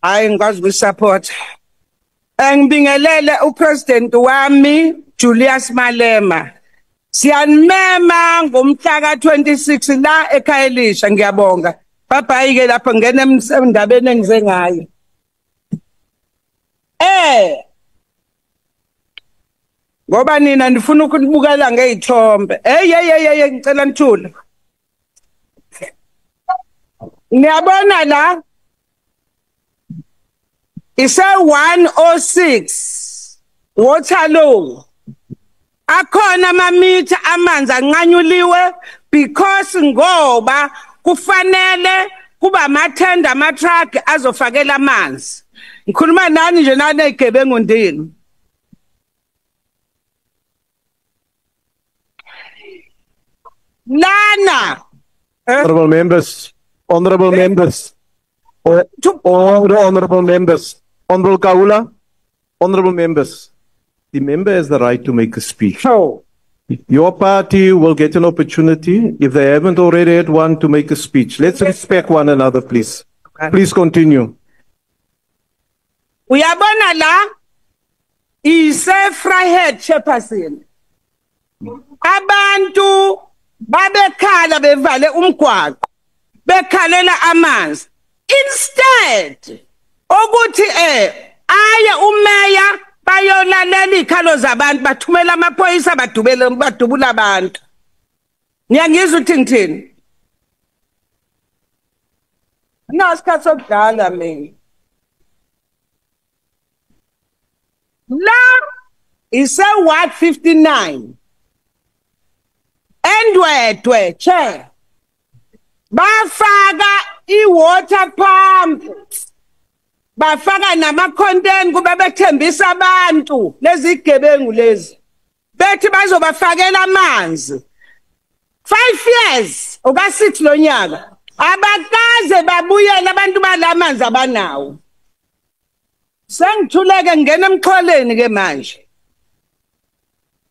hayi ngikwazi ukusupport. Ngibingelele upresident wami Julius Malema. Siyanimema ngomhla ka26 la eKhayelisha ngiyabonga. Bye ke lapho ngene emndabeni engize ngayo. Ngoba nina ndifuna ukubukela ngezithombe. Hey ngicela nithule. Niyabona la? Isa 106 Waterloo. Akhona amamitha amanzi anqanyuliwe because ngoba kufanele kuba amathenda ama-truck azofakela amanzi. Ngikhuluma nani nje nani ezigebengu ndini. Lana. Honorable members, honorable members, Honorable Kaula, honorable members, the member has the right to make a speech. Oh. Your party will get an opportunity, if they haven't already had one, to make a speech. Let's respect one another, please. Please continue. Uyabona la ise Freihead Chairperson. Abantu babekhala bevale umgwaqo. Bekhalela amanzi. Instead ukuthi aye umeya bayolalela ikhalo zabantu bathumela amaphoyisa badubula abantu. Ngiyangizwa uthi ngithini? Nasikhathi sokudala mina. La is a Ward 59. Endwedwe chair. Bafaka i-water pump. Bafaka nama-content kube bethembisa abantu lezi gebengu lezi. Bethi bazobafakela amanzi. 5 years okasithi lo nyaka. Abakaze babuyela abantu balamanzi abanawo. Sengithuleke ngena emxholeni ke manje.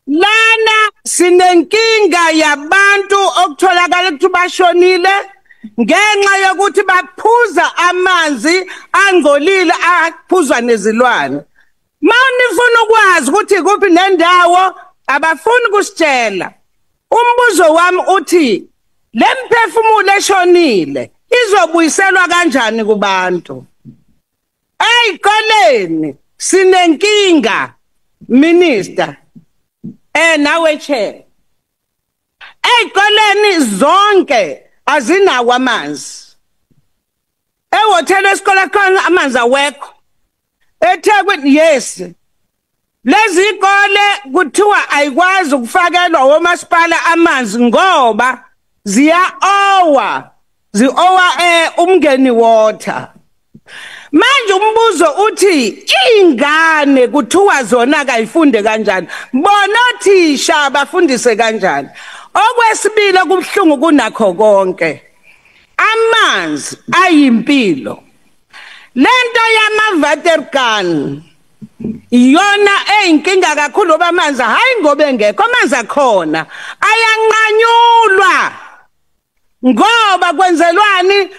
Lana sinenkinga yabantu okutholakala ukuthi bashonile ngenxa yokuthi baphuza amanzi angcolile aphuzwa nezilwane. Manifuna ukwazi ukuthi kuphi nendawo abafuni kusitshela. Umbuzo wami uthi lemphefumulo eshonile izobuyiselwa kanjani kubantu? Eyikoleni sinenkinga minister. Nawe chair. Eyikoleni zonke azinawo amanzi. Ehotel esikole khona amanzi awekho. eThekwini yes. Lezi ikole kuthiwa ayikwazi ukufakelwa womasipala amanzi ngoba ziya-owa umngeni water. Manje umbuzo uthi ingane kuthiwa zona kayifunde kanjani? Bona othisha abafundise kanjani? Okwesibili kubhlungu kunakho konke. Amanzi ayimpilo. Lento yama-waterkan iyona eyinkinga kakhulu ngoba amanzi hayi ngoba engekho amanzi akhona ayanqanyulwa ngoba kwenzelwani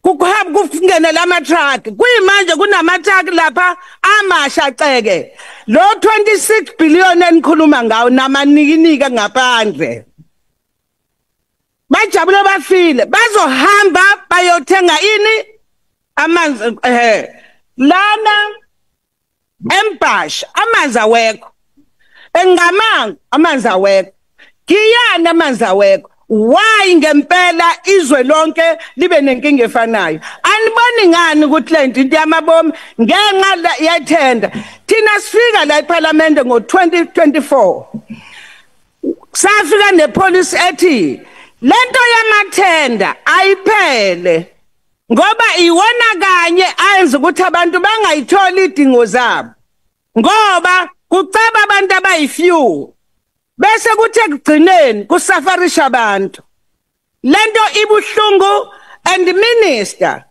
kungenela ama-truck kuyimanje kunama-truck lapha amasha ceke lo 26 billion enikhuluma ngawo namanikinika ngaphandle bajabule bafile bazohamba bayothenga ini amanzi lana Empasha amanzi awekho engamanga amanzi awekho Giyani amanzi awekho why ngempela izwe lonke libe nenkinga efanayo aniboni ngani ukuthi lento into yamabomu ngenxa yethenda thina sifika la eParliament ngo2024 safika nepolice ethi lento yamathenda ayiphele ngoba iwona kanye ayenza ukuthi abantu bangayitholi idingo zabo ngoba kuceba abantu abayifew bese kuthi ekugcineni kusafarisha abantu lento ibuhlungu and minister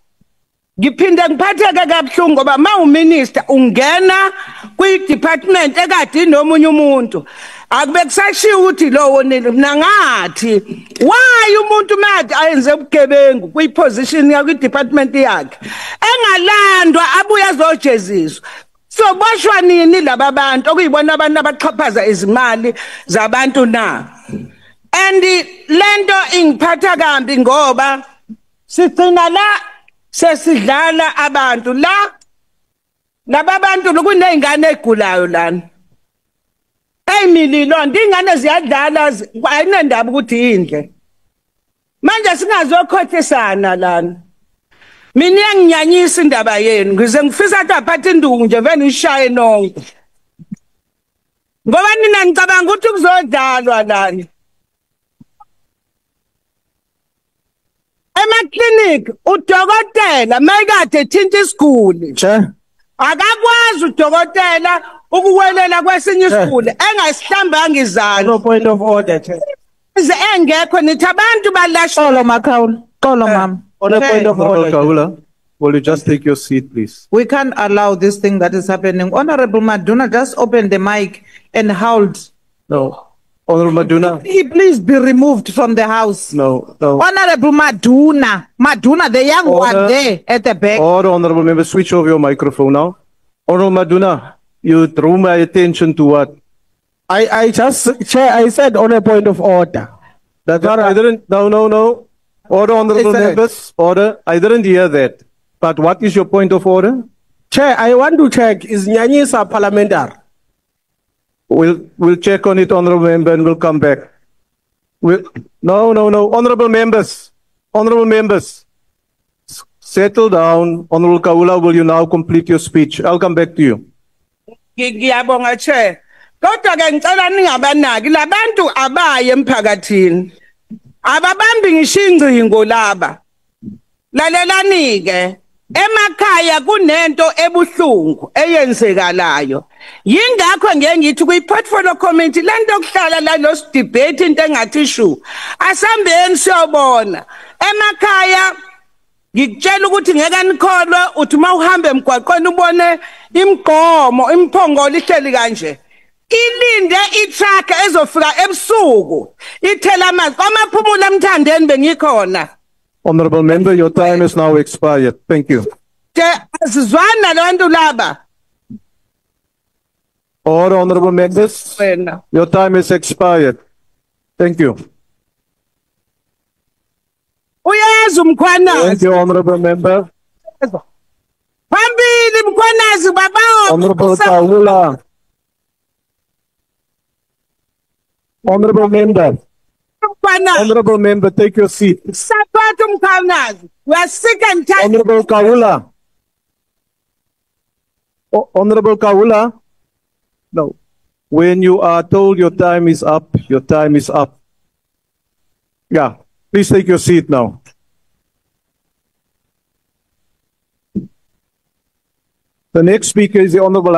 ngiphinde ngiphatheke kabuhlungu ngoba uma uminister ungena kwi department ekade nomunye umuntu akube kusashiya ukuthi lo wonile mina ngathi why umuntu manje ayenze ubugebengu kwi-position yakhe kwi-department yakhe engalandwa abuye azojeziswa soboshwa nini laba bantu okuyibona abantu abaxhaphaza izimali zabantu na and lento ingiphatha kambi ngoba sigcina la sesidlala abantu la laba bantu kuneyingane egulayo lana ayimililo ndingane ziyadlala ayinendaba ukuthi indle manje singazokhothisana lana mina yanginyanyisa indaba yenu ngize ngifisa ukuthi aphathe induku nje vele ishaye nonke ngoba nina ngicabanga ukuthi kuzodlalwa lana ema-clinic udokotela mayekade thinta isiguli akakwazi udokotela ukuwelela kwesinye isiguli engasihlambanga izandla. No point of order, Chair. Engekho nithi abantu balashwa. Xolo Makhawula, xolo ma'am. On a point of Honorable order. Kaula, will you just take your seat, please? We can't allow this thing that is happening. Honorable Maduna just opened the mic and howled. No. Honorable Maduna, He please be removed from the house. no, no. Honorable Maduna, the young Order. one there at the back. Order, honorable member, switch off your microphone now. Honorable Maduna, you drew my attention to what? I just, Chair, I said on a point of order. That I didn't, no. Order, honorable It's a- members, order. I didn't hear that. But what is your point of order? Chair, I want to check, is Nyanyisa parliamentary? We'll check on it, honorable member, and we'll come back. No. Honorable members, settle down. Honorable Kaula, will you now complete your speech? I'll come back to you. Ngiyabonga Chair. Kodwa ke ngicela ningabanaki labantu abaye emphakathini. Ababambi ngisho ingcingo laba. Lalelani ke emakhaya kunento ebuhlungu eyenzekalayo. Yingakho ngeke ngithi kwi-portfolio committee lento okuhlala la lo debate into engathi shu. Asambeni siyobona. Emakhaya ngikutshela ukuthi ngeke nikholwe uthi uma uhamba emgwaqweni ubone imgqomo imphongolo ihleli kanje. Ilinde itruck ezofika ebusuku ithela amanzi kwamaphumulo emthandeni bengikhona. Honorable member, your time is now expired. Thank you. Asizwana labantu laba Order, honorable members, wena. your time is expired. Thank you. Uyazi Thank umkhwanazi. you, honorable member. Phambili umkhwanazi baba. Honorable Kaula. Honorable member, Umkhwanazi. honorable member, take your seat. Support umkhwanazi. We are sick and tired. Honorable Kaula. Honorable Kaula. No. When you are told your time is up, your time is up. Yeah. Please take your seat now. The next speaker is the Honorable